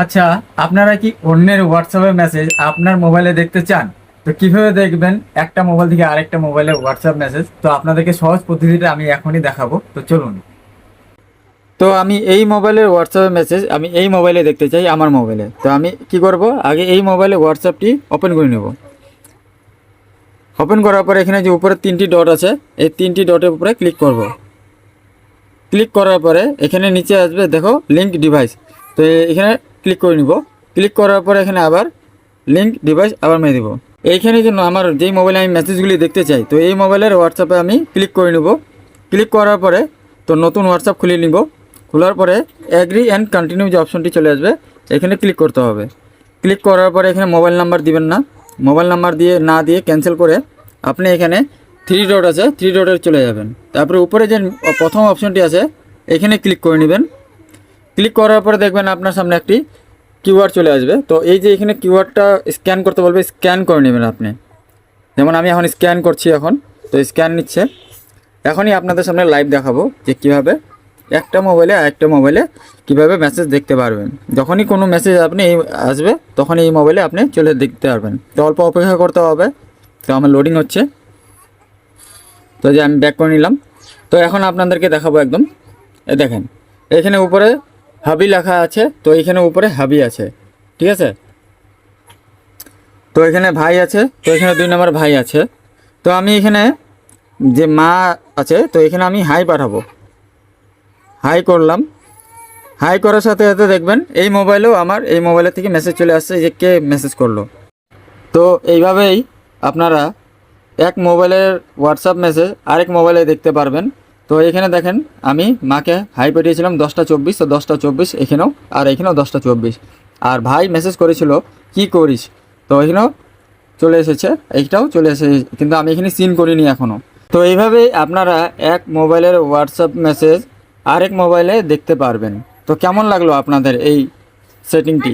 আচ্ছা, আপনারা কি অন্যের হোয়াটসঅ্যাপে মেসেজ আপনার মোবাইলে দেখতে চান? তো কিভাবে দেখবেন একটা মোবাইল থেকে আরেকটা মোবাইলে হোয়াটসঅ্যাপ মেসেজ? তো আপনাদেরকে সহজ পদ্ধতিটা আমি এখনই দেখাবো, তো চলুন। তো আমি এই মোবাইলের হোয়াটসঅ্যাপে মেসেজ আমি এই মোবাইলে দেখতে চাই, আমার মোবাইলে। তো আমি কি করব, আগে এই মোবাইলে হোয়াটসঅ্যাপটি ওপেন করে নেব। ওপেন করার পরে এখানে যে উপরে তিনটি ডট আছে, এই তিনটি ডটের উপরে ক্লিক করব। ক্লিক করার পরে এখানে নিচে আসবে, দেখো লিঙ্ক ডিভাইস। তো এখানে ক্লিক করে নিব। ক্লিক করার পরে এখানে আবার লিঙ্ক ডিভাইস আবার মেরে দেবো। এইখানে জন্য আমার যেই মোবাইলে আমি মেসেজগুলি দেখতে চাই, তো এই মোবাইলের হোয়াটসঅ্যাপে আমি ক্লিক করে নেব। ক্লিক করার পরে তো নতুন হোয়াটসঅ্যাপ খুলে নিব। খোলার পরে অ্যাগ্রি অ্যান্ড কন্টিনিউ যে অপশনটি চলে আসবে, এখানে ক্লিক করতে হবে। ক্লিক করার পরে এখানে মোবাইল নাম্বার দিবেন না, মোবাইল নাম্বার দিয়ে ক্যান্সেল করে আপনি এখানে থ্রি ডট আছে, থ্রি ডটে চলে যাবেন। তারপরে উপরে যে প্রথম অপশনটি আছে, এখানে ক্লিক করে নেবেন। ক্লিক করার পরে দেখবেন আপনার সামনে একটি কিউআর চলে আসবে। তো এই যে এখানে কিউআরটা স্ক্যান করতে বলবে, স্ক্যান করে নেবেন আপনি। যেমন আমি এখন স্ক্যান করছি, এখন তো স্ক্যান নিচ্ছে। এখনই আপনাদের সামনে লাইভ দেখাবো যে কীভাবে একটা মোবাইলে আরেকটা মোবাইলে কীভাবে মেসেজ দেখতে পারবেন। যখনই কোনো মেসেজ আপনি আসবে, তখনই এই মোবাইলে আপনি চলে দেখতে পারবেন। তো অল্প অপেক্ষা করতে হবে। তো আমার লোডিং হচ্ছে, তো যে আমি ব্যাক করে নিলাম। তো এখন আপনাদেরকে দেখাবো একদম। দেখেন এখানে উপরে হাবি লেখা আছে, তো এখানে উপরে হাবি আছে, ঠিক আছে। তো এখানে ভাই আছে, তো এখানে 2 নম্বর ভাই আছে। তো আমি এখানে যে মা আছে, তো এখানে আমি হাই পাঠাবো। হাই করলাম। হাই করার সাথে সাথে দেখবেন এই মোবাইলেও আমার এই মোবাইলের থেকে মেসেজ চলে আসছে যে কে মেসেজ করলো। তো এইভাবেই আপনারা এক মোবাইলের হোয়াটসঅ্যাপ মেসেজ আরেক মোবাইলে দেখতে পারবেন। তো এখানে দেখেন আমি মাকে হাই পাঠিয়েছিলাম 10টা 24, তো 10টা 24 এখানেও, আর এখানেও 10টা 24। আর ভাই মেসেজ করেছিল কি করিস, তো এখানেও চলে এসেছে, এইটাও চলে এসেছে, কিন্তু আমি এখানে সিন করিনি এখনও। তো এইভাবেই আপনারা এক মোবাইলের হোয়াটসঅ্যাপ মেসেজ আরেক মোবাইলে দেখতে পারবেন। তো কেমন লাগলো আপনাদের এই সেটিংটি?